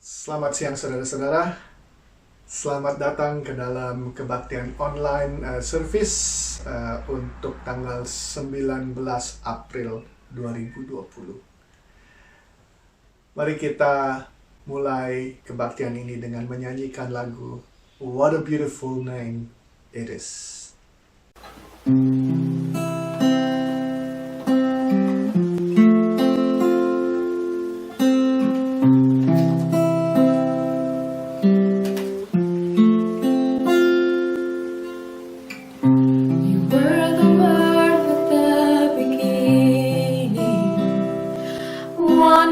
Selamat siang saudara-saudara. Selamat datang ke dalam kebaktian online service untuk tanggal 19 April 2020. Mari kita mulai kebaktian ini dengan menyanyikan lagu What a Beautiful Name It Is.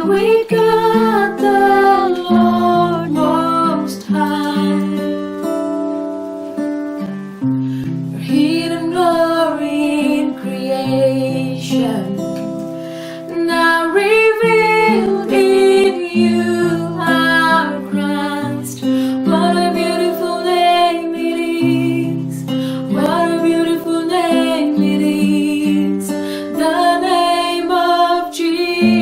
With God the Lord Most High, your hidden glory in creation, now revealed in you, our Christ. What a beautiful name it is! What a beautiful name it is! The name of Jesus.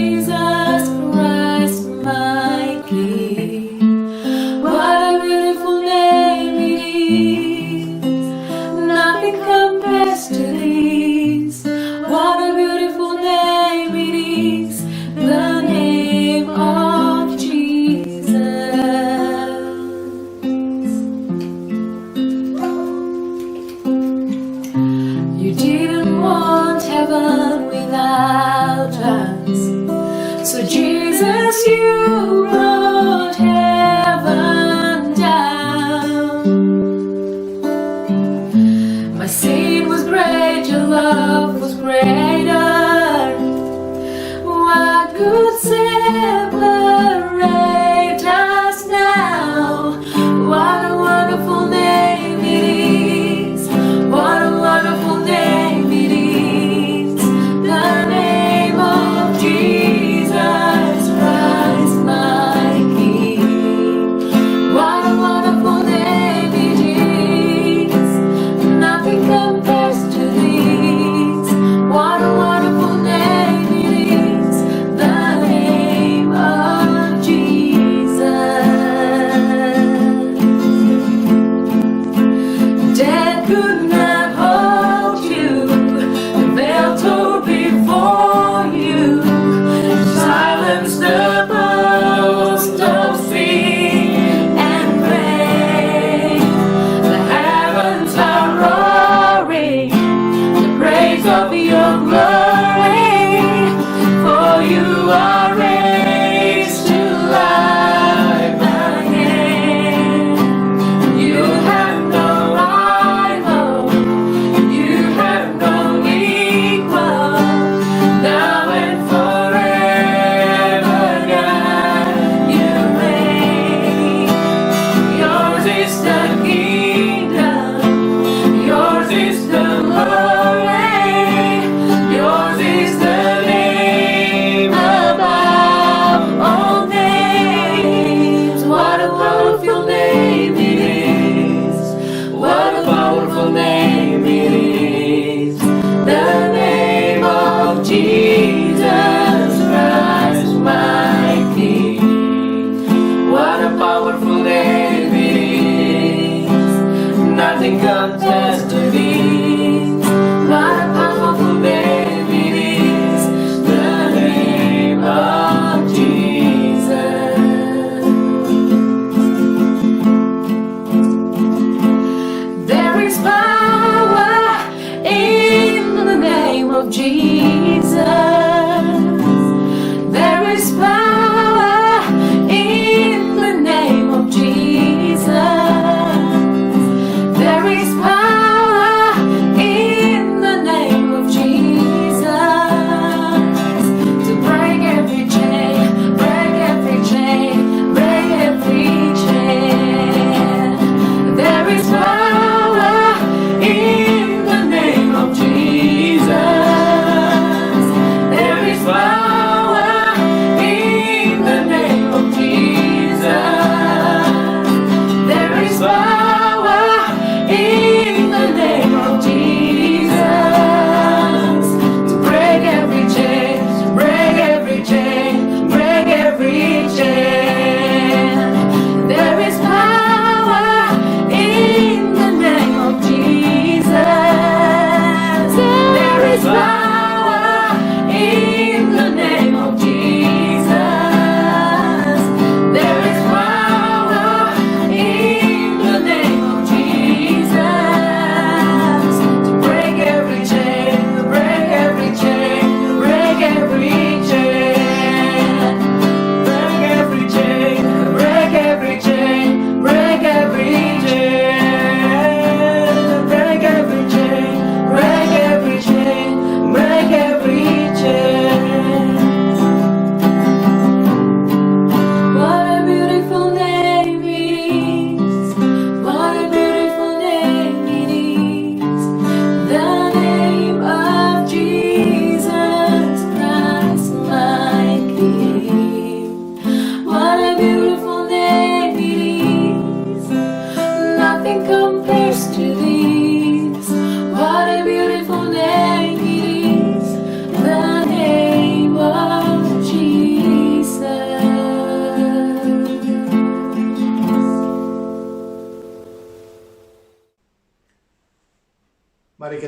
You didn't want heaven without us, so Jesus, you brought heaven down. My sin was great, your love was greater. What could separate us now? What a wonderful name it is! What a wonderful name it is! The name of Jesus Christ, my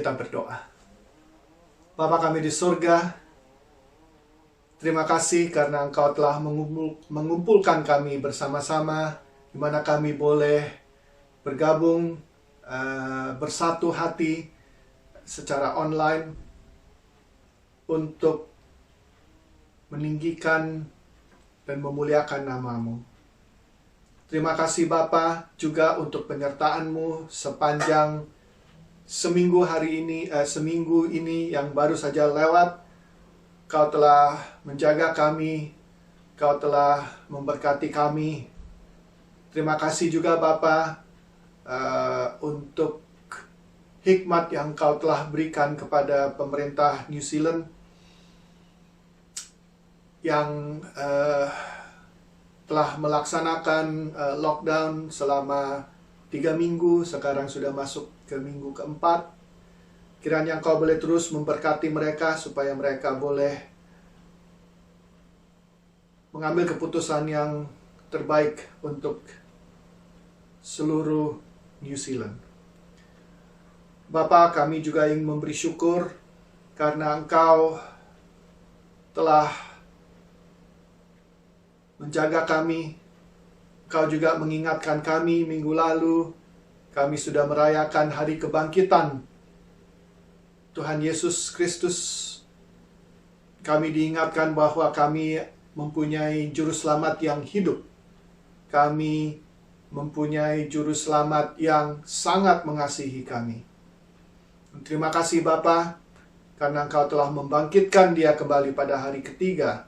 kita berdoa. Bapa kami di surga, terima kasih karena Engkau telah mengumpulkan kami bersama-sama, di mana kami boleh bergabung bersatu hati secara online untuk meninggikan dan memuliakan nama-Mu. Terima kasih Bapa juga untuk penyertaan-Mu sepanjang seminggu ini yang baru saja lewat. Kau telah menjaga kami, Kau telah memberkati kami. Terima kasih juga Bapa untuk hikmat yang Kau telah berikan kepada pemerintah New Zealand yang telah melaksanakan lockdown selama 3 minggu, sekarang sudah masuk ke minggu keempat. Kiranya Engkau boleh terus memberkati mereka supaya mereka boleh mengambil keputusan yang terbaik untuk seluruh New Zealand. Bapa, kami juga ingin memberi syukur karena Engkau telah menjaga kami. Engkau juga mengingatkan kami minggu lalu, kami sudah merayakan hari kebangkitan Tuhan Yesus Kristus. Kami diingatkan bahwa kami mempunyai juru selamat yang hidup. Kami mempunyai juru selamat yang sangat mengasihi kami. Terima kasih Bapa, karena Engkau telah membangkitkan Dia kembali pada hari ketiga.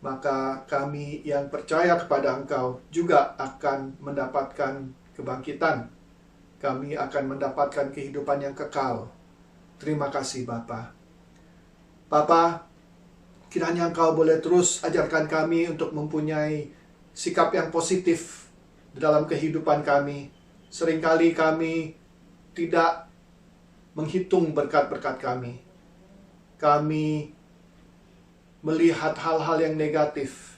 Maka kami yang percaya kepada Engkau juga akan mendapatkan kebangkitan. Kami akan mendapatkan kehidupan yang kekal. Terima kasih Bapa. Bapa, kiranya Engkau boleh terus ajarkan kami untuk mempunyai sikap yang positif di dalam kehidupan kami. Seringkali kami tidak menghitung berkat-berkat kami. Kami melihat hal-hal yang negatif.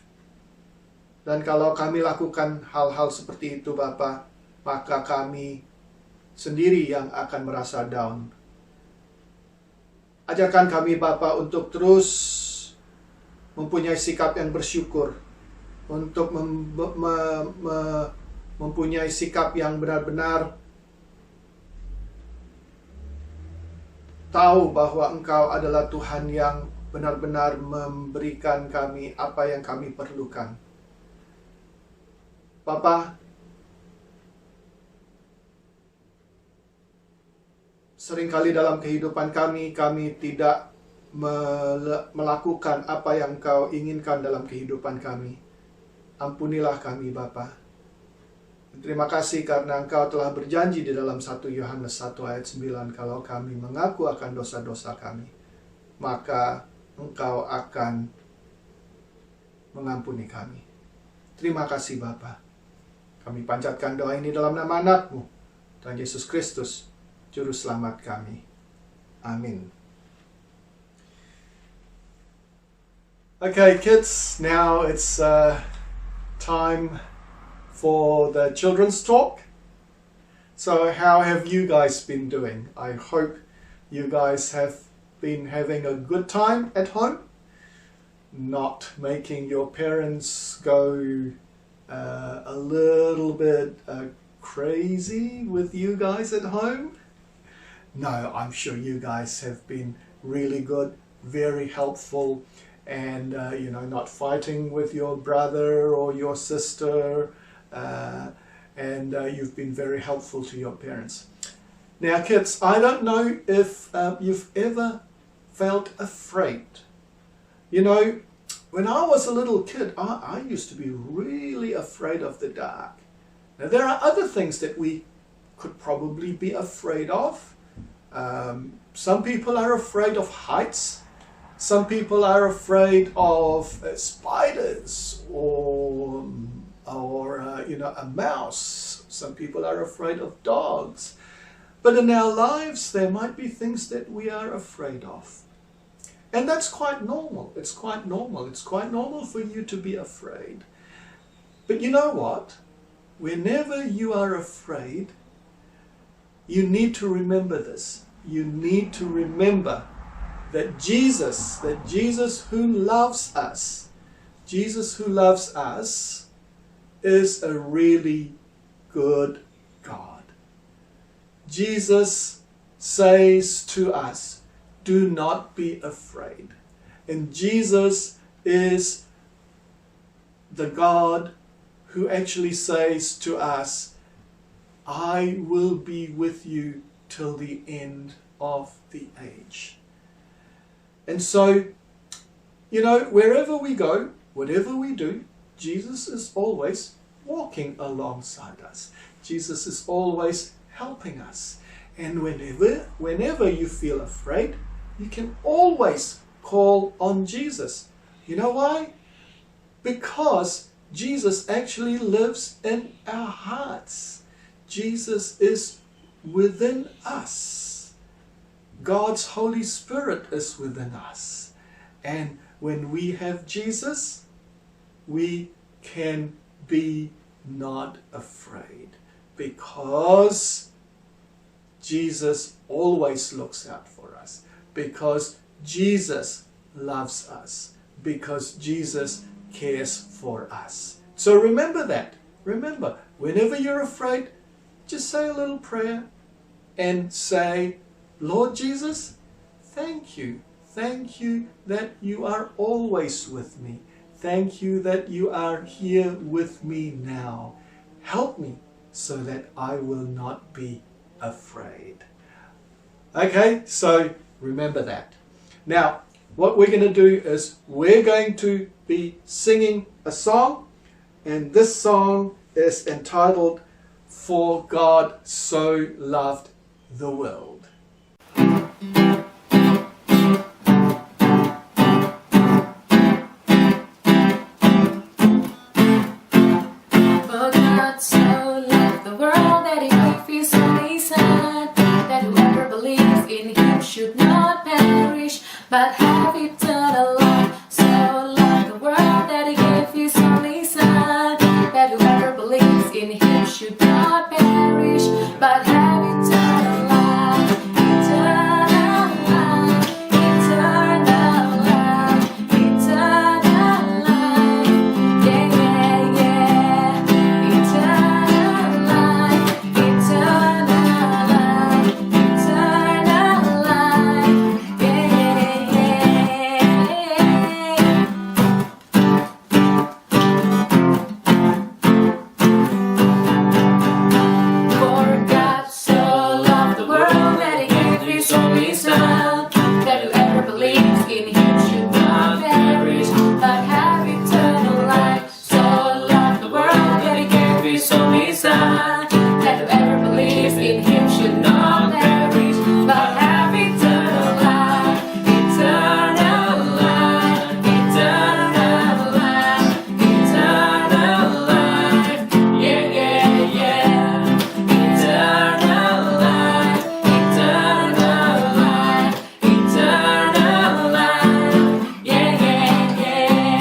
Dan kalau kami lakukan hal-hal seperti itu Bapa, maka kami sendiri yang akan merasa down. Ajarkan kami Bapa untuk terus mempunyai sikap yang bersyukur, untuk mempunyai sikap yang benar-benar tahu bahwa Engkau adalah Tuhan yang benar-benar memberikan kami apa yang kami perlukan. Bapa, seringkali dalam kehidupan kami tidak melakukan apa yang Engkau inginkan dalam kehidupan kami. Ampunilah kami Bapa. Terima kasih karena Engkau telah berjanji di dalam 1 Yohanes 1 ayat 9, kalau kami mengaku akan dosa-dosa kami, maka Engkau akan mengampuni kami. Terima kasih Bapa. Kami panjatkan doa ini dalam nama anak-Mu, Tuhan Yesus Kristus, Juru Selamat kami. Amin. Okay kids, now it's time for the children's talk. So how have you guys been doing? I hope you guys have been having a good time at home, not making your parents go a little bit crazy with you guys at home. No, I'm sure you guys have been really good, very helpful, and not fighting with your brother or your sister, and you've been very helpful to your parents. Now kids, I don't know if you've ever felt afraid. You know, when I was a little kid, I used to be really afraid of the dark. Now there are other things that we could probably be afraid of. Some people are afraid of heights. Some people are afraid of spiders or a mouse. Some people are afraid of dogs. But in our lives, there might be things that we are afraid of. And that's quite normal. It's quite normal. It's quite normal for you to be afraid. But you know what? Whenever you are afraid, you need to remember this. you need to remember that Jesus who loves us, is a really good God. Jesus says to us, do not be afraid. And Jesus is the God who actually says to us, I will be with you till the end of the age. And so, wherever we go, whatever we do, Jesus is always walking alongside us. Jesus is always helping us. And whenever you feel afraid, you can always call on Jesus. You know why? Because Jesus actually lives in our hearts. Jesus is within us. God's Holy Spirit is within us. And when we have Jesus, we can be not afraid, because Jesus always looks out for us, because Jesus loves us, because Jesus cares for us. So remember that. Remember, whenever you're afraid, just say a little prayer and say, Lord Jesus, thank you. Thank you that you are always with me. Thank you that you are here with me now. Help me so that I will not be afraid. Okay, so remember that. Now, what we're going to do is we're going to be singing a song, and this song is entitled, For God So Loved the World. For God so loved the world that He gave His only Son, that whoever believes in Him should not perish, but have eternal life. So loved the world that He gave His only Son, that whoever believes in Him should not perish, but have eternal life. Eternal life, eternal life, eternal life. Yeah, yeah, yeah. Eternal life, eternal life, eternal life. Yeah, yeah, For God so loved the world that He gave His only Son, that whoever believes in Him should not perish, but have eternal life. So loved the world that He gave His only Son, that whoever believes in Him should not perish, but have eternal life. Eternal life, eternal life, eternal life. Yeah, yeah, yeah. Eternal life, eternal life, eternal life. Yeah, yeah, yeah.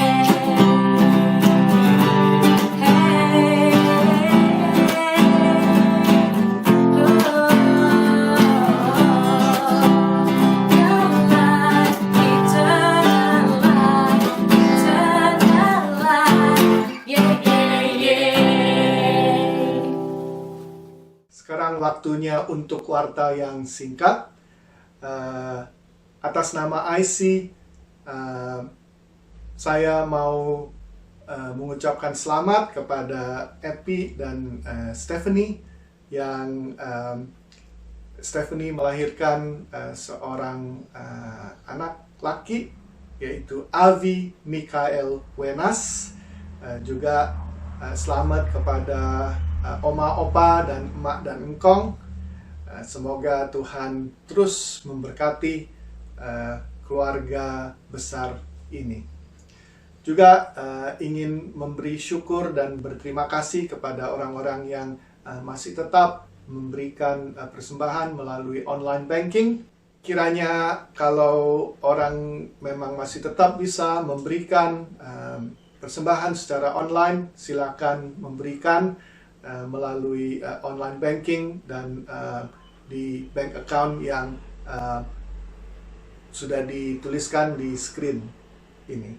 Hey, your life, eternal life, eternal life. Yeah, yeah, yeah. Sekarang waktunya untuk warta yang singkat. Atas nama IC, saya mau mengucapkan selamat kepada Epi dan Stephanie, yang Stephanie melahirkan seorang anak laki, yaitu Avi Mikael Wenas. Juga selamat kepada Oma, Opa, dan Emak dan Engkong. Semoga Tuhan terus memberkati keluarga besar ini. Juga ingin memberi syukur dan berterima kasih kepada orang-orang yang masih tetap memberikan persembahan melalui online banking. Kiranya kalau orang memang masih tetap bisa memberikan persembahan secara online, silakan memberikan melalui online banking dan di bank account yang uh, sudah dituliskan di screen ini.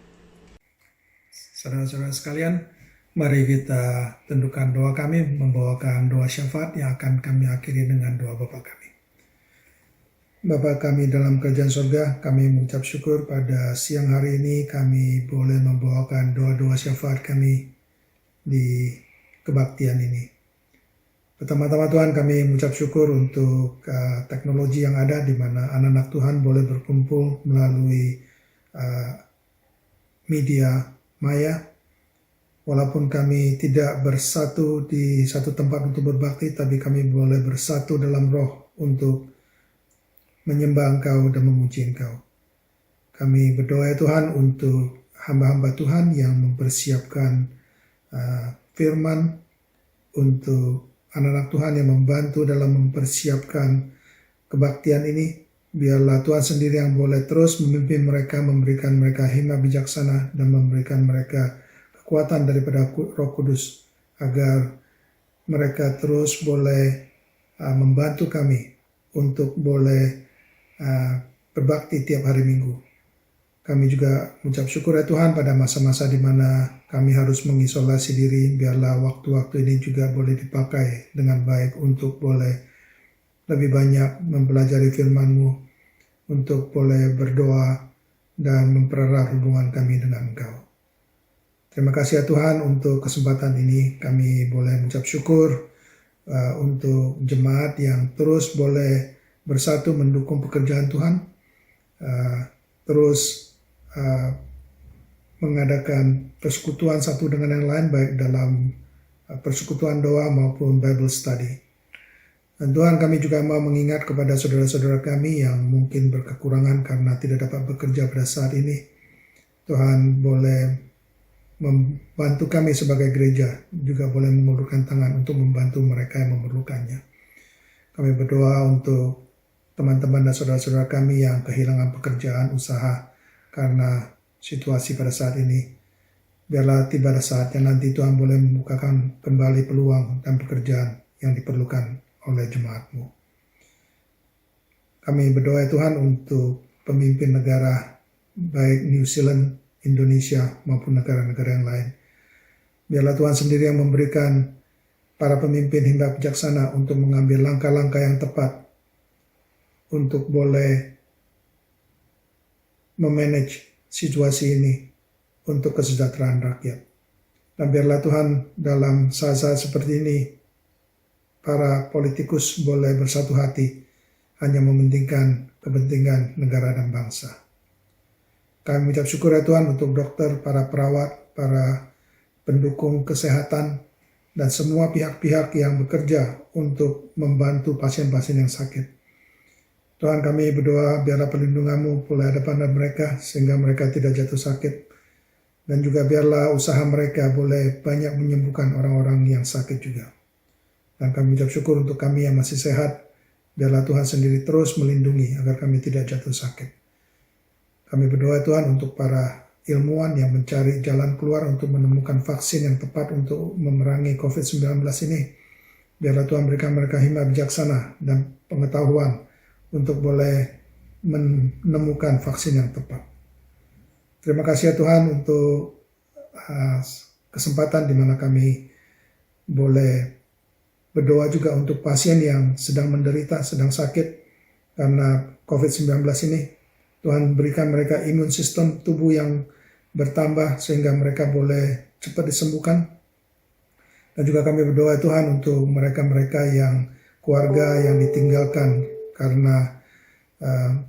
Saudara-saudara sekalian, mari kita tentukan doa kami, membawakan doa syafaat yang akan kami akhiri dengan doa Bapa kami. Bapa kami dalam kerajaan surga, kami mengucap syukur pada siang hari ini kami boleh membawakan doa-doa syafaat kami di kebaktian ini. Pertama-tama Tuhan, kami mengucap syukur untuk teknologi yang ada di mana anak-anak Tuhan boleh berkumpul melalui media maya. Walaupun kami tidak bersatu di satu tempat untuk berbakti, tapi kami boleh bersatu dalam roh untuk menyembah Engkau dan memuji Engkau. Kami berdoa ya Tuhan untuk hamba-hamba Tuhan yang mempersiapkan firman, untuk anak-anak Tuhan yang membantu dalam mempersiapkan kebaktian ini. Biarlah Tuhan sendiri yang boleh terus memimpin mereka, memberikan mereka hikmat bijaksana, dan memberikan mereka kekuatan daripada Roh Kudus, agar mereka terus boleh membantu kami untuk boleh berbakti tiap hari Minggu. Kami juga mengucap syukur ya Tuhan pada masa-masa di mana kami harus mengisolasi diri. Biarlah waktu-waktu ini juga boleh dipakai dengan baik untuk boleh lebih banyak mempelajari firman-Mu, untuk boleh berdoa dan mempererat hubungan kami dengan Engkau. Terima kasih ya Tuhan untuk kesempatan ini. Kami boleh mengucap syukur untuk jemaat yang terus boleh bersatu mendukung pekerjaan Tuhan, terus mengadakan persekutuan satu dengan yang lain, baik dalam persekutuan doa maupun Bible study. Dan Tuhan, kami juga mau mengingat kepada saudara-saudara kami yang mungkin berkekurangan karena tidak dapat bekerja pada saat ini. Tuhan boleh membantu kami sebagai gereja, juga boleh mengulurkan tangan untuk membantu mereka yang memerlukannya. Kami berdoa untuk teman-teman dan saudara-saudara kami yang kehilangan pekerjaan, usaha karena situasi pada saat ini. Biarlah tiba saatnya nanti Tuhan boleh membukakan kembali peluang dan pekerjaan yang diperlukan oleh jemaat-Mu. Kami berdoa Tuhan untuk pemimpin negara, baik New Zealand, Indonesia, maupun negara-negara yang lain. Biarlah Tuhan sendiri yang memberikan para pemimpin hingga bijaksana untuk mengambil langkah-langkah yang tepat untuk boleh memanage situasi ini untuk kesejahteraan rakyat. Dan biarlah Tuhan dalam saat-saat seperti ini, para politikus boleh bersatu hati, hanya mementingkan kepentingan negara dan bangsa. Kami mengucap syukur ya Tuhan untuk dokter, para perawat, para pendukung kesehatan, dan semua pihak-pihak yang bekerja untuk membantu pasien-pasien yang sakit. Tuhan, kami berdoa biarlah perlindungan-Mu boleh ada pada mereka sehingga mereka tidak jatuh sakit. Dan juga biarlah usaha mereka boleh banyak menyembuhkan orang-orang yang sakit juga. Dan kami ucap syukur untuk kami yang masih sehat. Biarlah Tuhan sendiri terus melindungi agar kami tidak jatuh sakit. Kami berdoa Tuhan untuk para ilmuwan yang mencari jalan keluar untuk menemukan vaksin yang tepat untuk memerangi COVID-19 ini. Biarlah Tuhan berikan mereka hikmat bijaksana dan pengetahuan untuk boleh menemukan vaksin yang tepat. Terima kasih ya Tuhan untuk kesempatan di mana kami boleh berdoa juga untuk pasien yang sedang menderita, sedang sakit karena COVID-19 ini. Tuhan berikan mereka imun sistem tubuh yang bertambah sehingga mereka boleh cepat disembuhkan. Dan juga kami berdoa Tuhan untuk mereka-mereka yang keluarga yang ditinggalkan karena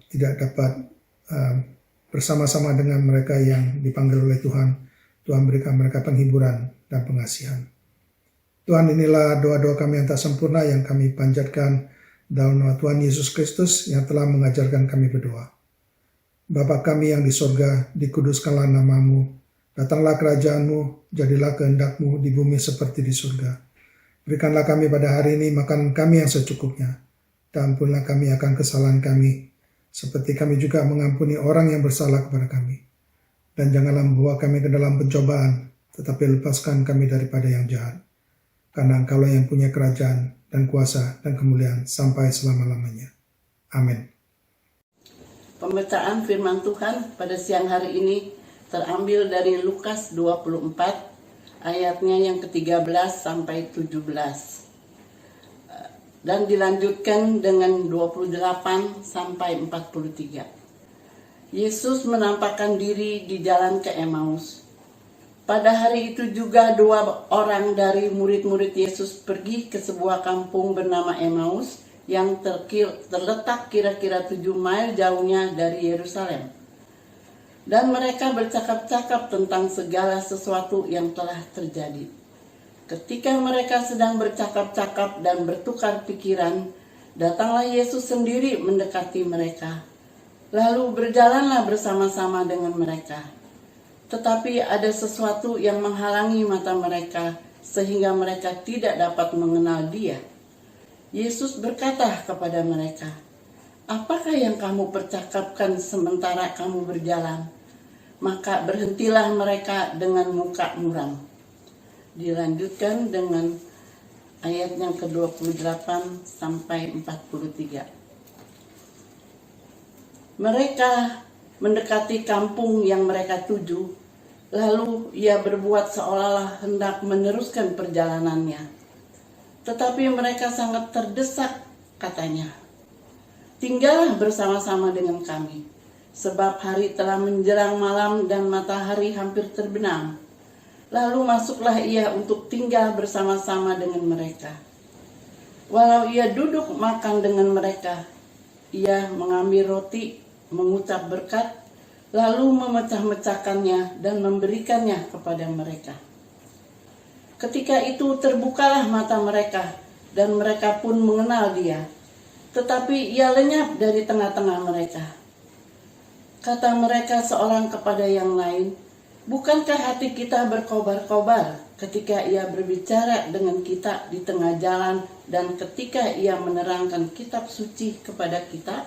tidak dapat bersama-sama dengan mereka yang dipanggil oleh Tuhan. Tuhan berikan mereka penghiburan dan pengasihan. Tuhan, inilah doa-doa kami yang tak sempurna yang kami panjatkan dalam nama Tuhan Yesus Kristus yang telah mengajarkan kami berdoa. Bapa kami yang di sorga, dikuduskanlah nama-Mu. Datanglah kerajaan-Mu, jadilah kehendak-Mu di bumi seperti di surga. Berikanlah kami pada hari ini makanan kami yang secukupnya. Dan ampunilah kami akan kesalahan kami, seperti kami juga mengampuni orang yang bersalah kepada kami. Dan janganlah membawa kami ke dalam pencobaan, tetapi lepaskan kami daripada yang jahat. Karena Engkaulah yang punya kerajaan dan kuasa dan kemuliaan sampai selama-lamanya. Amin. Pembacaan firman Tuhan pada siang hari ini terambil dari Lukas 24 ayatnya yang ke-13 sampai 17. Dan dilanjutkan dengan 28 sampai 43. Yesus menampakkan diri di jalan ke Emmaus. Pada hari itu juga 2 orang dari murid-murid Yesus pergi ke sebuah kampung bernama Emmaus yang terletak kira-kira 7 mil jauhnya dari Yerusalem. Dan mereka bercakap-cakap tentang segala sesuatu yang telah terjadi. Ketika mereka sedang bercakap-cakap dan bertukar pikiran, datanglah Yesus sendiri mendekati mereka. Lalu berjalanlah bersama-sama dengan mereka. Tetapi ada sesuatu yang menghalangi mata mereka, sehingga mereka tidak dapat mengenal Dia. Yesus berkata kepada mereka, "Apakah yang kamu percakapkan sementara kamu berjalan?" Maka berhentilah mereka dengan muka muram. Dilanjutkan dengan ayat yang ke-28 sampai 43. Mereka mendekati kampung yang mereka tuju, lalu ia berbuat seolah-olah hendak meneruskan perjalanannya. Tetapi mereka sangat terdesak, katanya. "Tinggallah bersama-sama dengan kami, sebab hari telah menjelang malam dan matahari hampir terbenam." Lalu masuklah ia untuk tinggal bersama-sama dengan mereka. Walau ia duduk makan dengan mereka, ia mengambil roti, mengucap berkat, lalu memecah-mecahkannya dan memberikannya kepada mereka. Ketika itu terbukalah mata mereka, dan mereka pun mengenal Dia. Tetapi ia lenyap dari tengah-tengah mereka. Kata mereka seorang kepada yang lain, "Bukankah hati kita berkobar-kobar ketika ia berbicara dengan kita di tengah jalan dan ketika ia menerangkan kitab suci kepada kita?"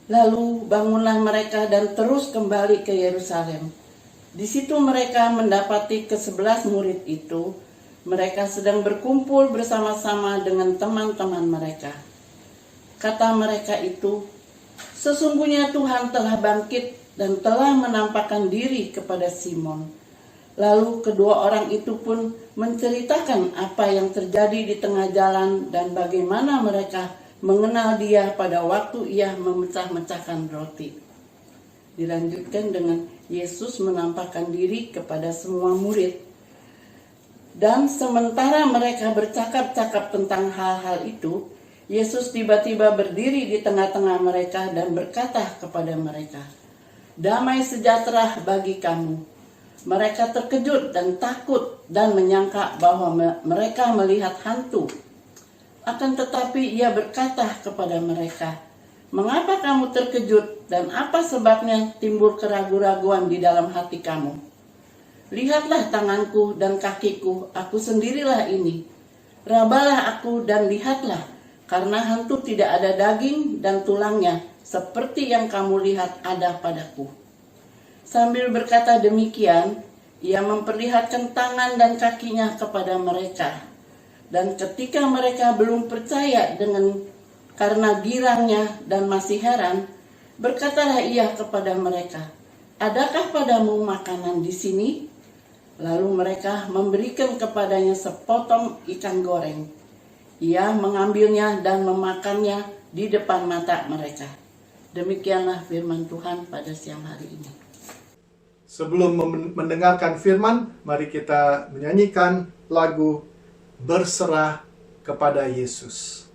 Lalu bangunlah mereka dan terus kembali ke Yerusalem. Di situ mereka mendapati ke-11 murid itu. Mereka sedang berkumpul bersama-sama dengan teman-teman mereka. Kata mereka itu, "Sesungguhnya Tuhan telah bangkit dan telah menampakkan diri kepada Simon." Lalu kedua orang itu pun menceritakan apa yang terjadi di tengah jalan dan bagaimana mereka mengenal Dia pada waktu ia memecah-mecahkan roti. Dilanjutkan dengan Yesus menampakkan diri kepada semua murid. Dan sementara mereka bercakap-cakap tentang hal-hal itu, Yesus tiba-tiba berdiri di tengah-tengah mereka dan berkata kepada mereka, "Damai sejahtera bagi kamu." Mereka terkejut dan takut dan menyangka bahwa mereka melihat hantu. Akan tetapi ia berkata kepada mereka, "Mengapa kamu terkejut dan apa sebabnya timbul keraguan-raguan di dalam hati kamu? Lihatlah tanganku dan kakiku, aku sendirilah ini. Rabalah aku dan lihatlah, karena hantu tidak ada daging dan tulangnya, seperti yang kamu lihat ada padaku." Sambil berkata demikian, ia memperlihatkan tangan dan kakinya kepada mereka. Dan ketika mereka belum percaya karena girangnya dan masih heran, berkatalah ia kepada mereka, "Adakah padamu makanan di sini?" Lalu mereka memberikan kepadanya sepotong ikan goreng. Ia mengambilnya dan memakannya di depan mata mereka. Demikianlah firman Tuhan pada siang hari ini. Sebelum mendengarkan firman, mari kita menyanyikan lagu "Berserah kepada Yesus".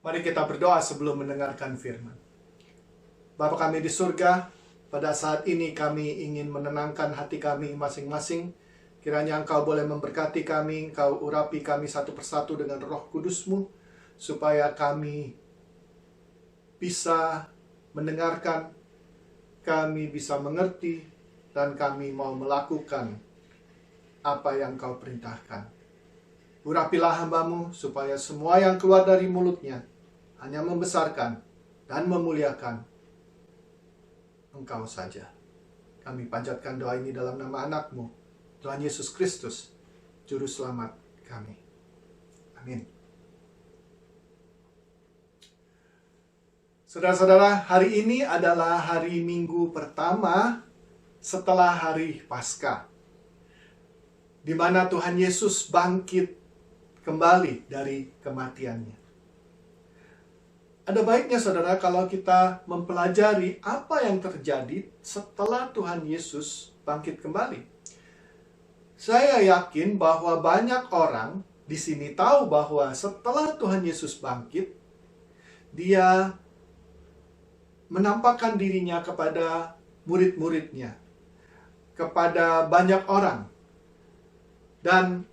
Mari kita berdoa sebelum mendengarkan firman. Bapa kami di surga, pada saat ini kami ingin menenangkan hati kami masing-masing. Kiranya Engkau boleh memberkati kami, Engkau urapi kami satu persatu dengan Roh Kudus-Mu, supaya kami bisa mendengarkan, kami bisa mengerti, dan kami mau melakukan apa yang Engkau perintahkan. Urapilah hamba-Mu, supaya semua yang keluar dari mulutnya hanya membesarkan dan memuliakan Engkau saja. Kami panjatkan doa ini dalam nama anak-Mu, Tuhan Yesus Kristus, Juru Selamat kami. Amin. Saudara-saudara, hari ini adalah hari Minggu pertama setelah hari Paskah, di mana Tuhan Yesus bangkit kembali dari kematiannya. Ada baiknya saudara kalau kita mempelajari apa yang terjadi setelah Tuhan Yesus bangkit kembali. Saya yakin bahwa banyak orang di sini tahu bahwa setelah Tuhan Yesus bangkit, Dia menampakkan dirinya kepada murid-muridnya, kepada banyak orang. Dan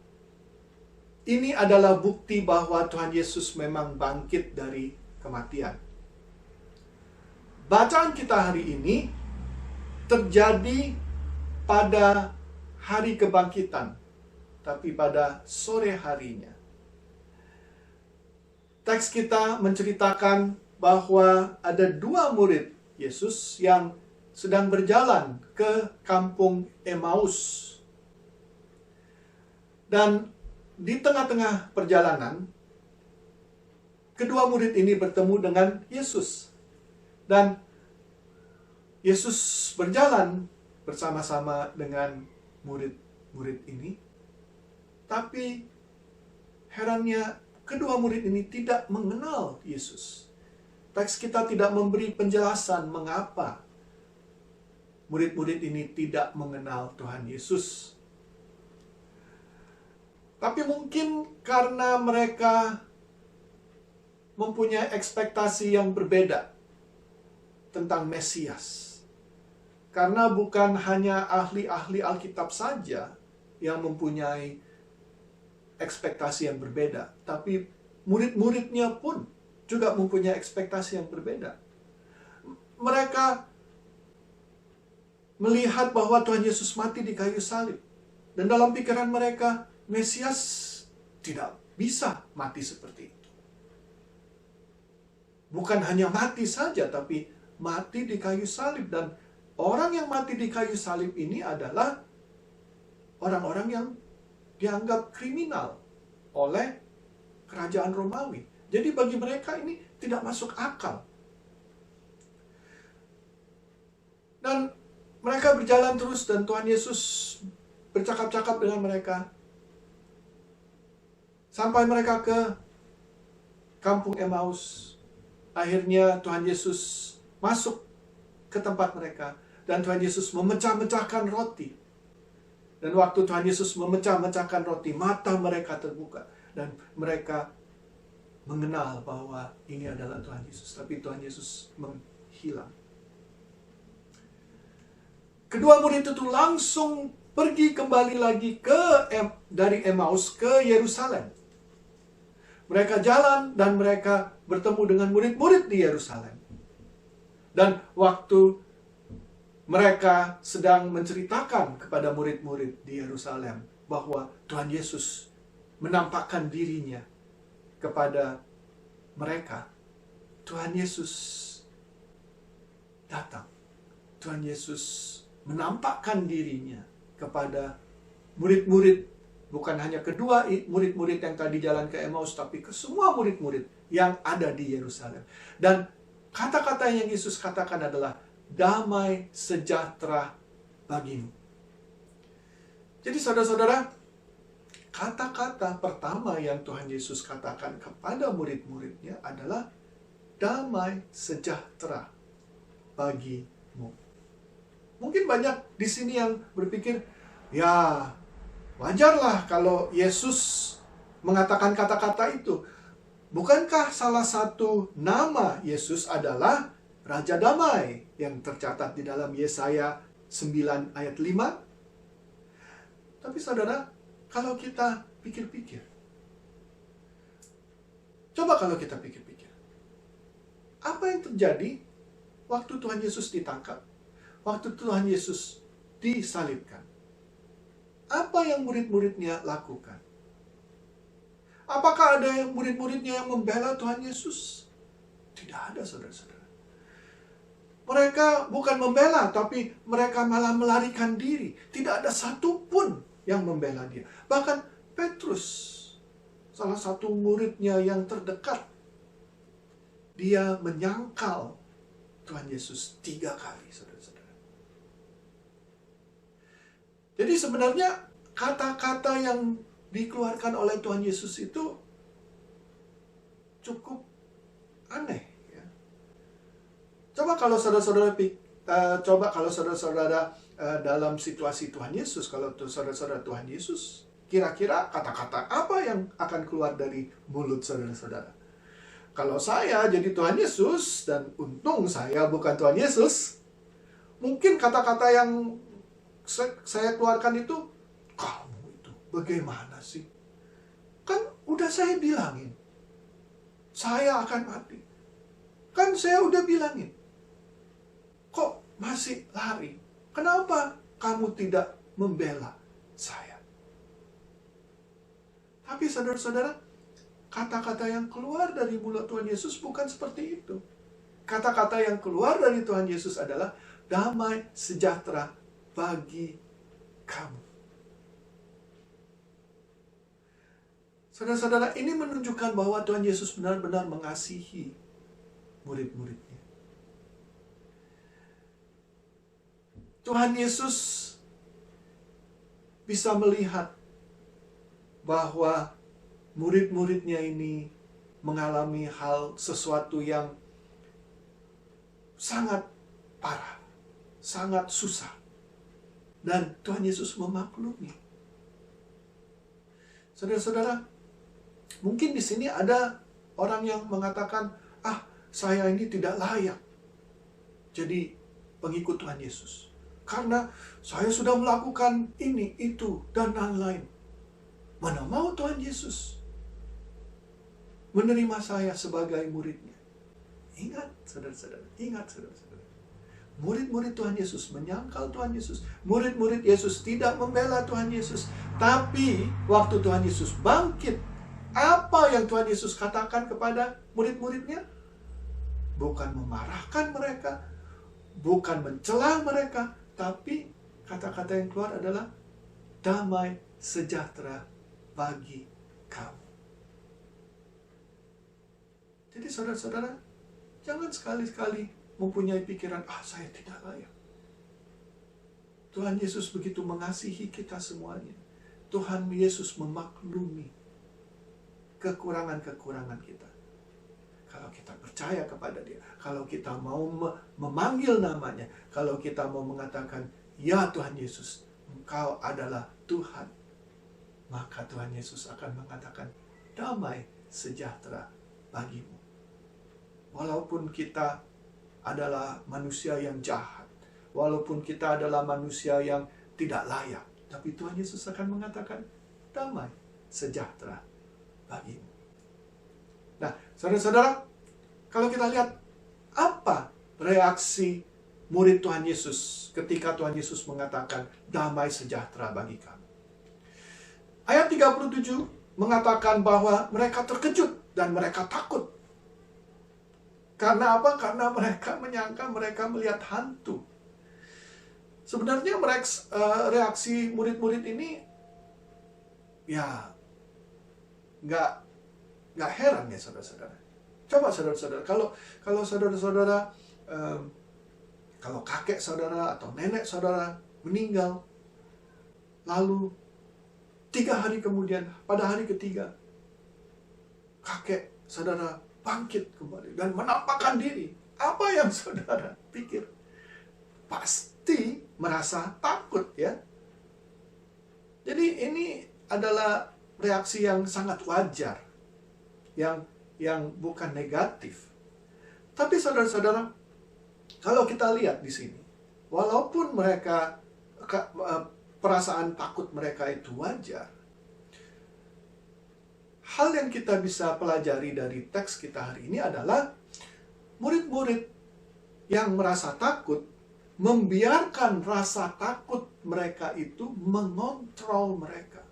ini adalah bukti bahwa Tuhan Yesus memang bangkit dari kematian. Bacaan kita hari ini terjadi pada hari kebangkitan, tapi pada sore harinya. Teks kita menceritakan bahwa ada 2 murid Yesus yang sedang berjalan ke kampung Emmaus. Dan di tengah-tengah perjalanan, kedua murid ini bertemu dengan Yesus. Dan Yesus berjalan bersama-sama dengan murid-murid ini. Tapi herannya kedua murid ini tidak mengenal Yesus. Teks kita tidak memberi penjelasan mengapa murid-murid ini tidak mengenal Tuhan Yesus. Tapi mungkin karena mereka mempunyai ekspektasi yang berbeda tentang Mesias. Karena bukan hanya ahli-ahli Alkitab saja yang mempunyai ekspektasi yang berbeda, tapi murid-muridnya pun juga mempunyai ekspektasi yang berbeda. Mereka melihat bahwa Tuhan Yesus mati di kayu salib. Dan dalam pikiran mereka, Mesias tidak bisa mati seperti itu. Bukan hanya mati saja, tapi mati di kayu salib. Dan orang yang mati di kayu salib ini adalah orang-orang yang dianggap kriminal oleh kerajaan Romawi. Jadi bagi mereka ini tidak masuk akal. Dan mereka berjalan terus dan Tuhan Yesus bercakap-cakap dengan mereka. Sampai mereka ke kampung Emmaus. Akhirnya Tuhan Yesus masuk ke tempat mereka. Dan Tuhan Yesus memecah-mecahkan roti. Dan waktu Tuhan Yesus memecah-mecahkan roti, mata mereka terbuka. Dan mereka mengenal bahwa ini adalah Tuhan Yesus. Tapi Tuhan Yesus menghilang. Kedua murid itu langsung pergi kembali lagi dari Emmaus ke Yerusalem. Mereka jalan dan mereka bertemu dengan murid-murid di Yerusalem. Dan waktu mereka sedang menceritakan kepada murid-murid di Yerusalem bahwa Tuhan Yesus menampakkan dirinya kepada mereka, Tuhan Yesus datang. Tuhan Yesus menampakkan dirinya kepada murid-murid, bukan hanya kedua murid-murid yang tadi jalan ke Emmaus, tapi ke semua murid-murid yang ada di Yerusalem. Dan kata-kata yang Yesus katakan adalah damai sejahtera bagimu. Jadi saudara-saudara, kata-kata pertama yang Tuhan Yesus katakan kepada murid-muridnya adalah damai sejahtera bagimu. Mungkin banyak di sini yang berpikir, ya wajarlah kalau Yesus mengatakan kata-kata itu. Bukankah salah satu nama Yesus adalah Raja Damai yang tercatat di dalam Yesaya 9 ayat 5? Tapi saudara, kalau kita pikir-pikir, coba kalau kita pikir-pikir, apa yang terjadi waktu Tuhan Yesus ditangkap? Waktu Tuhan Yesus disalibkan? Apa yang murid-muridnya lakukan? Apakah ada yang murid-muridnya yang membela Tuhan Yesus? Tidak ada, saudara-saudara. Mereka bukan membela, tapi mereka malah melarikan diri. Tidak ada satupun yang membela dia. Bahkan Petrus, salah satu muridnya yang terdekat, dia menyangkal Tuhan Yesus 3 kali, saudara-saudara. Jadi sebenarnya kata-kata yang dikeluarkan oleh Tuhan Yesus itu cukup aneh, ya. Coba kalau saudara-saudara dalam situasi Tuhan Yesus, kalau saudara-saudara Tuhan Yesus, kira-kira kata-kata apa yang akan keluar dari mulut saudara-saudara? Kalau saya jadi Tuhan Yesus, dan untung saya bukan Tuhan Yesus, mungkin kata-kata yang saya keluarkan itu, kamu itu bagaimana sih? Kan udah saya bilangin, saya akan mati. Kan saya udah bilangin. Kok masih lari? Kenapa kamu tidak membela saya? Tapi saudara-saudara, kata-kata yang keluar dari mulut Tuhan Yesus bukan seperti itu. Kata-kata yang keluar dari Tuhan Yesus adalah damai sejahtera bagi kamu. Saudara-saudara, ini menunjukkan bahwa Tuhan Yesus benar-benar mengasihi murid-muridnya. Tuhan Yesus bisa melihat bahwa murid-muridnya ini mengalami sesuatu yang sangat parah, sangat susah. Dan Tuhan Yesus memaklumi. Saudara-saudara, mungkin di sini ada orang yang mengatakan, saya ini tidak layak jadi pengikut Tuhan Yesus. Karena saya sudah melakukan ini, itu, dan lain-lain. Mana mau Tuhan Yesus menerima saya sebagai muridnya? Ingat, saudara-saudara. Ingat, saudara-saudara. Murid-murid Tuhan Yesus menyangkal Tuhan Yesus. Murid-murid Yesus tidak membela Tuhan Yesus. Tapi waktu Tuhan Yesus bangkit, apa yang Tuhan Yesus katakan kepada murid-muridnya? Bukan memarahkan mereka, bukan mencela mereka, tapi kata-kata yang keluar adalah damai sejahtera bagi kamu. Jadi saudara-saudara, jangan sekali-kali mempunyai pikiran, saya tidak layak. Tuhan Yesus begitu mengasihi kita semuanya. Tuhan Yesus memaklumi kekurangan-kekurangan kita. Kalau kita percaya kepada Dia, kalau kita mau memanggil namanya, kalau kita mau mengatakan, ya Tuhan Yesus, Engkau adalah Tuhan, maka Tuhan Yesus akan mengatakan, damai sejahtera bagimu. Walaupun kita adalah manusia yang jahat, walaupun kita adalah manusia yang tidak layak, tapi Tuhan Yesus akan mengatakan, damai sejahtera bagimu. Nah, saudara-saudara, kalau kita lihat apa reaksi murid Tuhan Yesus ketika Tuhan Yesus mengatakan damai sejahtera bagi kamu. Ayat 37 mengatakan bahwa mereka terkejut dan mereka takut. Karena apa? Karena mereka menyangka mereka melihat hantu. Sebenarnya reaksi murid-murid ini ya nggak heran ya saudara-saudara. Coba saudara-saudara, kalau saudara-saudara, kalau kakek saudara atau nenek saudara meninggal, lalu 3 hari kemudian, pada hari ketiga, kakek saudara bangkit kembali dan menampakkan diri. Apa yang saudara pikir? Pasti merasa takut ya. Jadi ini adalah reaksi yang sangat wajar, yang yang bukan negatif. Tapi saudara-saudara, kalau kita lihat di sini, walaupun mereka perasaan takut mereka itu wajar, hal yang kita bisa pelajari dari teks kita hari ini adalah murid-murid yang merasa takut membiarkan rasa takut mereka itu mengontrol mereka.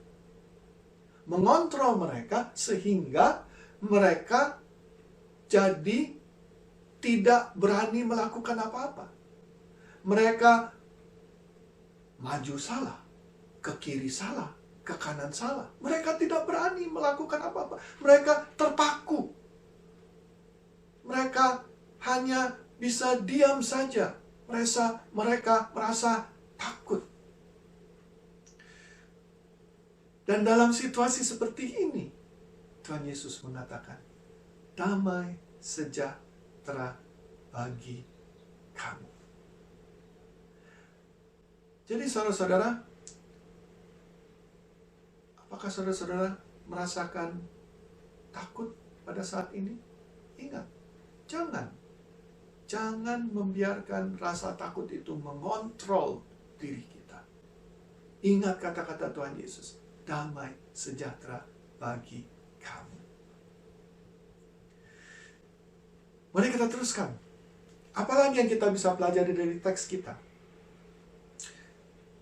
Mengontrol mereka sehingga mereka jadi tidak berani melakukan apa-apa. Mereka maju salah, ke kiri salah, ke kanan salah. Mereka tidak berani melakukan apa-apa. Mereka terpaku. Mereka hanya bisa diam saja. Mereka merasa takut. Dan dalam situasi seperti ini, Tuhan Yesus mengatakan, damai sejahtera bagi kamu. Jadi saudara-saudara, apakah saudara-saudara merasakan takut pada saat ini? Ingat, jangan membiarkan rasa takut itu mengontrol diri kita. Ingat kata-kata Tuhan Yesus, damai sejahtera bagi kamu. Mari kita teruskan. Apalagi yang kita bisa pelajari dari teks kita?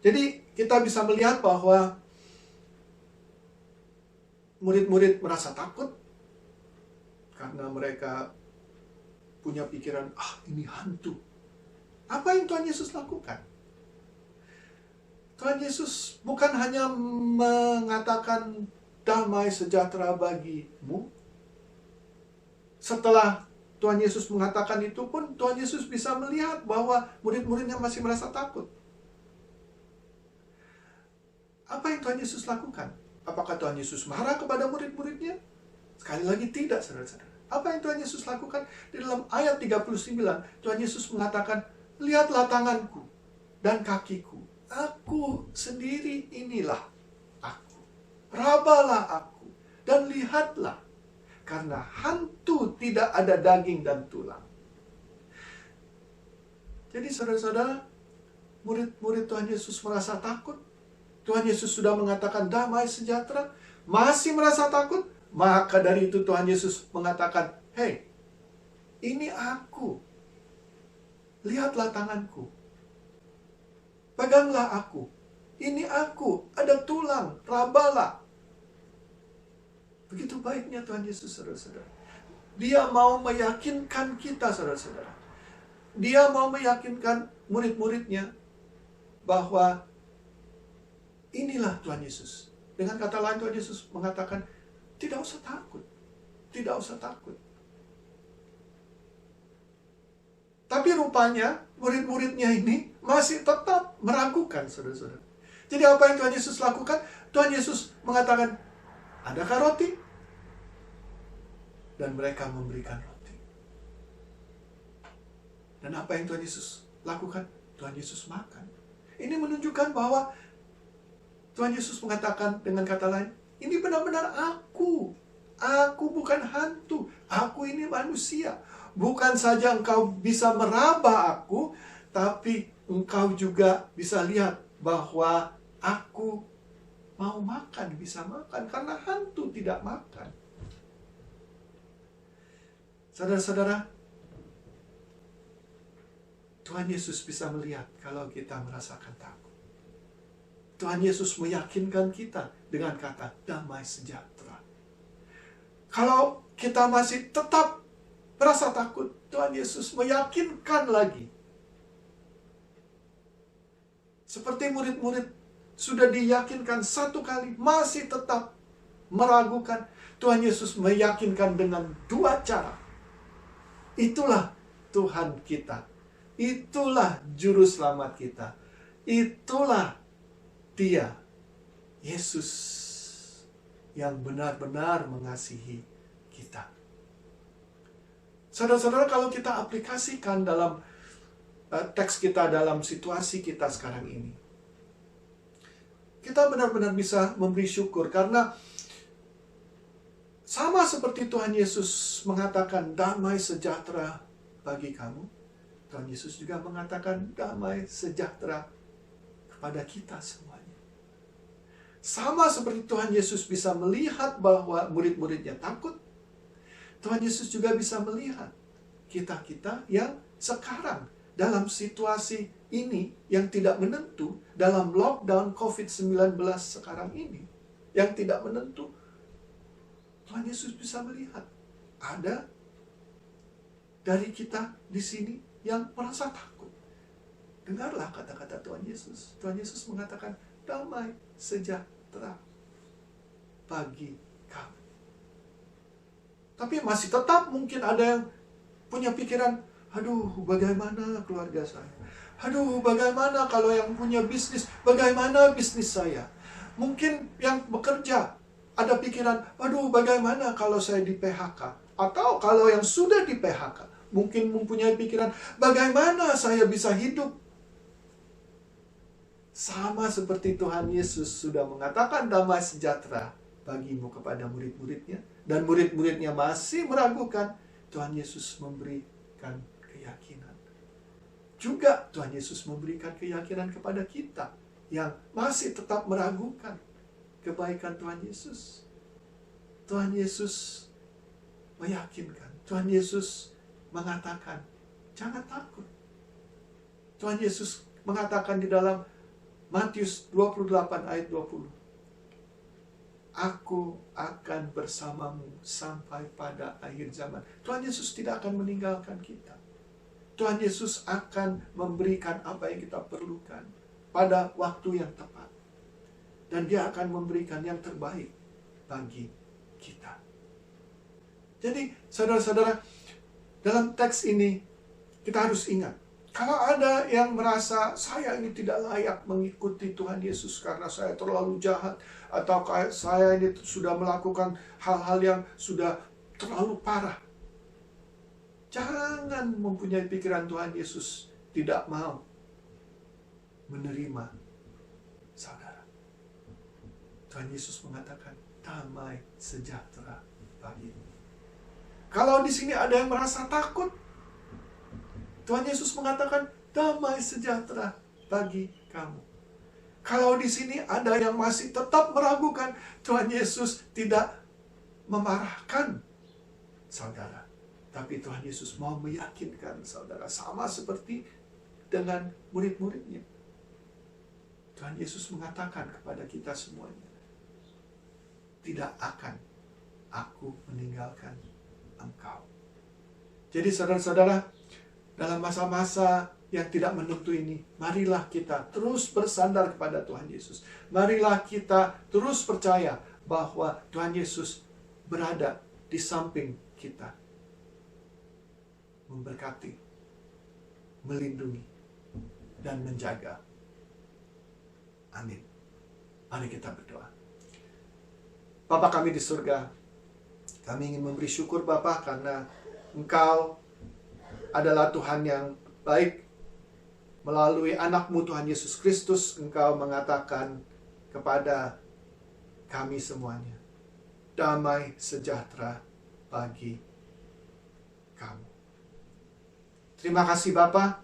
Jadi kita bisa melihat bahwa murid-murid merasa takut karena mereka punya pikiran, ini hantu. Apa yang Tuhan Yesus lakukan? Tuhan Yesus bukan hanya mengatakan damai sejahtera bagimu. Setelah Tuhan Yesus mengatakan itu pun, Tuhan Yesus bisa melihat bahwa murid-muridnya masih merasa takut. Apa yang Tuhan Yesus lakukan? Apakah Tuhan Yesus marah kepada murid-muridnya? Sekali lagi tidak, saudara-saudara. Apa yang Tuhan Yesus lakukan? Di dalam ayat 39, Tuhan Yesus mengatakan, lihatlah tanganku dan kakiku. Aku sendiri inilah aku. Rabalah aku dan lihatlah. Karena hantu tidak ada daging dan tulang. Jadi saudara-saudara, murid-murid Tuhan Yesus merasa takut. Tuhan Yesus sudah mengatakan damai sejahtera. Masih merasa takut. Maka dari itu Tuhan Yesus mengatakan, hei, ini aku. Lihatlah tanganku. Peganglah aku. Ini aku. Ada tulang. Rabalah. Begitu baiknya Tuhan Yesus, saudara-saudara. Dia mau meyakinkan kita, saudara-saudara. Dia mau meyakinkan murid-muridnya bahwa inilah Tuhan Yesus. Dengan kata lain, Tuhan Yesus mengatakan, tidak usah takut. Tidak usah takut. Tapi rupanya murid-muridnya ini masih tetap meragukan, saudara-saudara. Jadi apa yang Tuhan Yesus lakukan? Tuhan Yesus mengatakan, adakah roti? Dan mereka memberikan roti. Dan apa yang Tuhan Yesus lakukan? Tuhan Yesus makan. Ini menunjukkan bahwa Tuhan Yesus mengatakan dengan kata lain, ini benar-benar aku. Aku bukan hantu. Aku ini manusia. Bukan saja engkau bisa meraba aku, tapi engkau juga bisa lihat bahwa aku mau makan, bisa makan. Karena hantu tidak makan. Saudara-saudara, Tuhan Yesus bisa melihat kalau kita merasakan takut. Tuhan Yesus meyakinkan kita dengan kata damai sejahtera. Kalau kita masih tetap merasa takut, Tuhan Yesus meyakinkan lagi. Seperti murid-murid sudah diyakinkan satu kali, masih tetap meragukan. Tuhan Yesus meyakinkan dengan dua cara. Itulah Tuhan kita. Itulah Juru Selamat kita. Itulah Dia, Yesus, yang benar-benar mengasihi kita. Saudara-saudara, kalau kita aplikasikan dalam teks kita, dalam situasi kita sekarang ini, kita benar-benar bisa memberi syukur karena Sama seperti Tuhan Yesus mengatakan damai sejahtera bagi kamu, Tuhan Yesus juga mengatakan damai sejahtera kepada kita semuanya. Sama seperti Tuhan Yesus bisa melihat bahwa murid-muridnya takut, Tuhan Yesus juga bisa melihat kita-kita yang sekarang dalam situasi ini yang tidak menentu, dalam lockdown COVID-19 sekarang ini yang tidak menentu, Tuhan Yesus bisa melihat ada dari kita di sini yang merasa takut. Dengarlah kata-kata Tuhan Yesus. Tuhan Yesus mengatakan damai sejahtera bagi kamu. Tapi masih tetap mungkin ada yang punya pikiran, aduh bagaimana keluarga saya? Aduh bagaimana kalau yang punya bisnis? Bagaimana bisnis saya? Mungkin yang bekerja ada pikiran, aduh bagaimana kalau saya di PHK? Atau kalau yang sudah di PHK, mungkin mempunyai pikiran, bagaimana saya bisa hidup? Sama seperti Tuhan Yesus sudah mengatakan damai sejahtera bagimu kepada murid-muridnya, dan murid-muridnya masih meragukan, Tuhan Yesus memberikan keyakinan. Juga Tuhan Yesus memberikan keyakinan kepada kita yang masih tetap meragukan kebaikan Tuhan Yesus. Tuhan Yesus meyakinkan. Tuhan Yesus mengatakan, jangan takut. Tuhan Yesus mengatakan di dalam Matius 28 ayat 20. Aku akan bersamamu sampai pada akhir zaman. Tuhan Yesus tidak akan meninggalkan kita. Tuhan Yesus akan memberikan apa yang kita perlukan pada waktu yang tepat. Dan Dia akan memberikan yang terbaik bagi kita. Jadi, saudara-saudara, dalam teks ini kita harus ingat, kalau ada yang merasa saya ini tidak layak mengikuti Tuhan Yesus karena saya terlalu jahat, atau saya ini sudah melakukan hal-hal yang sudah terlalu parah, jangan mempunyai pikiran Tuhan Yesus tidak mau menerima saudara. Tuhan Yesus mengatakan damai sejahtera bagimu. Kalau di sini ada yang merasa takut, Tuhan Yesus mengatakan damai sejahtera bagi kamu. Kalau di sini ada yang masih tetap meragukan, Tuhan Yesus tidak memarahkan saudara. Tapi Tuhan Yesus mau meyakinkan saudara, sama seperti dengan murid-muridnya. Tuhan Yesus mengatakan kepada kita semuanya, tidak akan aku meninggalkan engkau. Jadi saudara-saudara, dalam masa-masa yang tidak menentu ini, marilah kita terus bersandar kepada Tuhan Yesus. Marilah kita terus percaya bahwa Tuhan Yesus berada di samping kita, memberkati, melindungi, dan menjaga. Amin. Mari kita berdoa. Bapa kami di surga, kami ingin memberi syukur Bapa karena Engkau adalah Tuhan yang baik. Melalui anak-Mu Tuhan Yesus Kristus, Engkau mengatakan kepada kami semuanya, damai sejahtera bagi kamu. Terima kasih Bapa,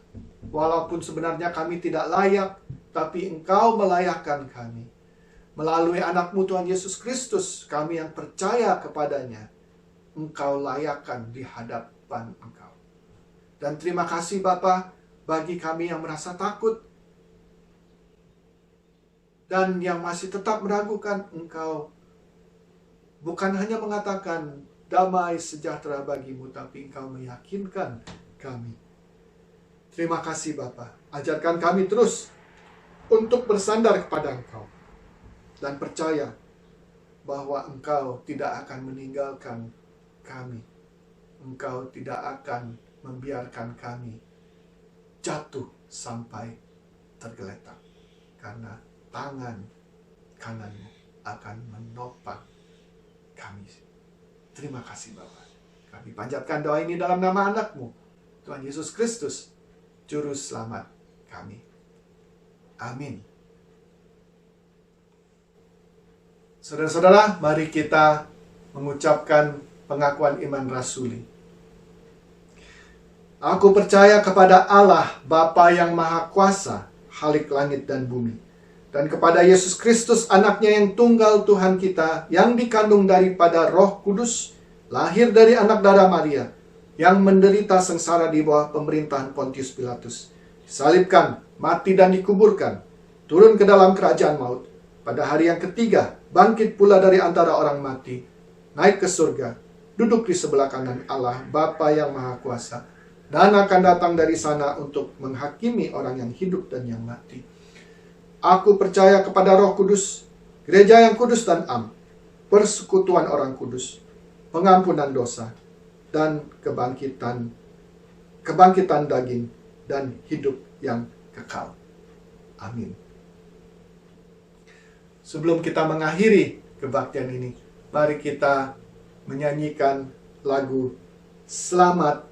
walaupun sebenarnya kami tidak layak, tapi Engkau melayakkan kami. Melalui anak-Mu Tuhan Yesus Kristus, kami yang percaya kepadanya, Engkau layakkan di hadapan Engkau. Dan terima kasih Bapa, bagi kami yang merasa takut dan yang masih tetap meragukan, Engkau bukan hanya mengatakan damai sejahtera bagimu, tapi Engkau meyakinkan kami. Terima kasih Bapa, ajarkan kami terus untuk bersandar kepada Engkau dan percaya bahwa Engkau tidak akan meninggalkan kami. Engkau tidak akan membiarkan kami jatuh sampai tergeletak, karena tangan kanan-Mu akan menopang kami. Terima kasih Bapa. Kami panjatkan doa ini dalam nama anak-Mu, Tuhan Yesus Kristus, Juru Selamat kami. Amin. Saudara-saudara, mari kita mengucapkan pengakuan iman rasuli. Aku percaya kepada Allah, Bapa yang Maha Kuasa, Khalik langit dan bumi, dan kepada Yesus Kristus, anaknya yang tunggal Tuhan kita, yang dikandung daripada Roh Kudus, lahir dari anak darah Maria, yang menderita sengsara di bawah pemerintahan Pontius Pilatus, disalibkan, mati dan dikuburkan, turun ke dalam kerajaan maut, pada hari yang ketiga, bangkit pula dari antara orang mati, naik ke surga, duduk di sebelah kanan Allah, Bapa yang Maha Kuasa, dan akan datang dari sana untuk menghakimi orang yang hidup dan yang mati. Aku percaya kepada Roh Kudus, gereja yang kudus dan am, persekutuan orang kudus, pengampunan dosa, dan kebangkitan daging dan hidup yang kekal. Amin. Sebelum kita mengakhiri kebaktian ini, mari kita menyanyikan lagu Selamat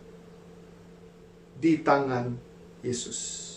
di Tangan Yesus.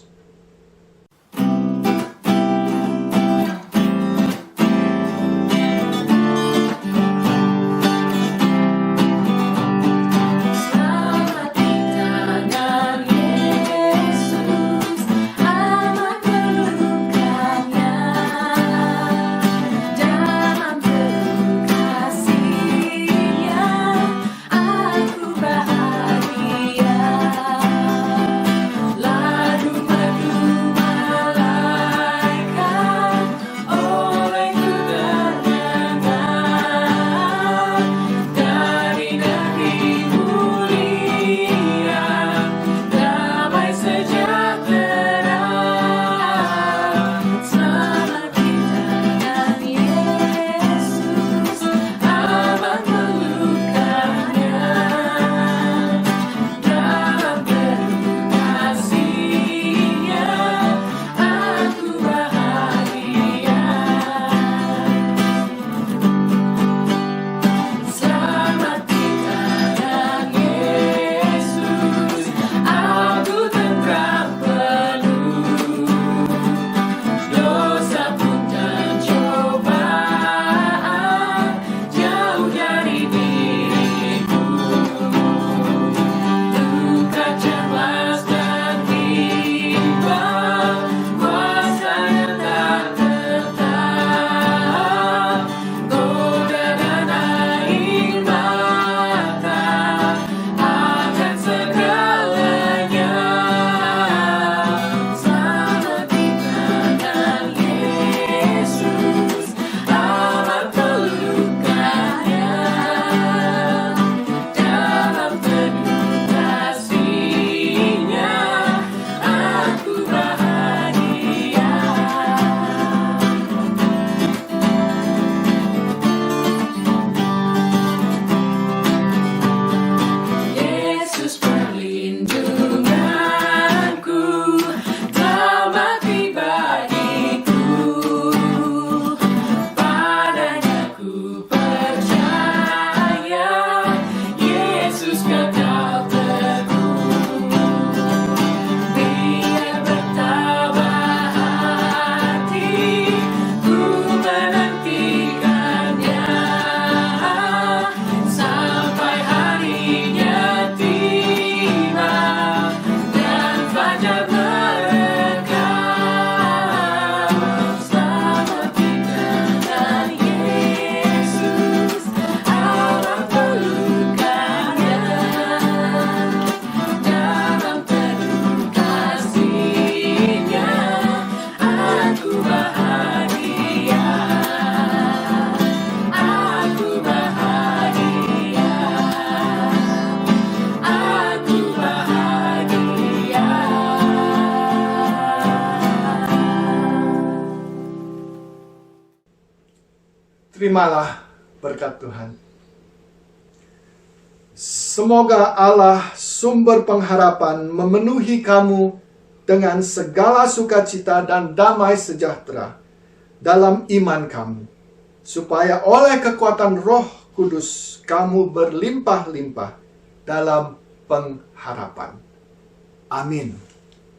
Terimalah berkat Tuhan. Semoga Allah sumber pengharapan memenuhi kamu dengan segala sukacita dan damai sejahtera dalam iman kamu, supaya oleh kekuatan Roh Kudus kamu berlimpah-limpah dalam pengharapan. Amin.